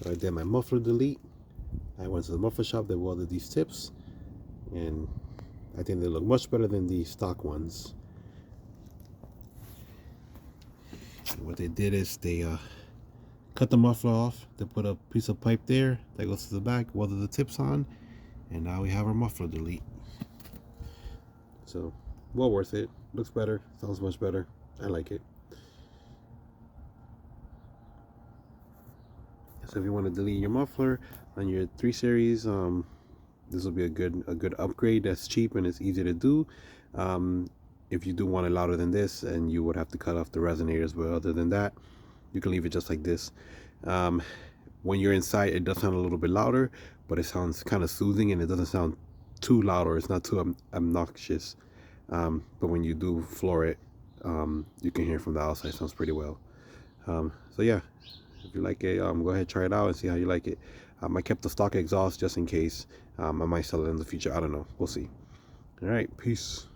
So I did my muffler delete. I went to the muffler shop, they welded these tips, and I think they look much better than the stock ones. And what they did is they cut the muffler off. They put a piece of pipe there that goes to the back, welded the tips on, and now we have our muffler delete. So, well worth it. Looks better, sounds much better. I like it. So if you want to delete your muffler on your 3 Series, this will be a good upgrade. That's cheap and it's easy to do. If you do want it louder than this, and you would have to cut off the resonators, but other than that, you can leave it just like this. When you're inside, it does sound a little bit louder, but it sounds kind of soothing, and it doesn't sound too loud, or it's not too obnoxious. But when you do floor it, you can hear from the outside. It sounds pretty well. So yeah, if you like it, go ahead, try it out and see how you like it. I kept the stock exhaust just in case. I might sell it in the future. I don't know. We'll see. All right, peace.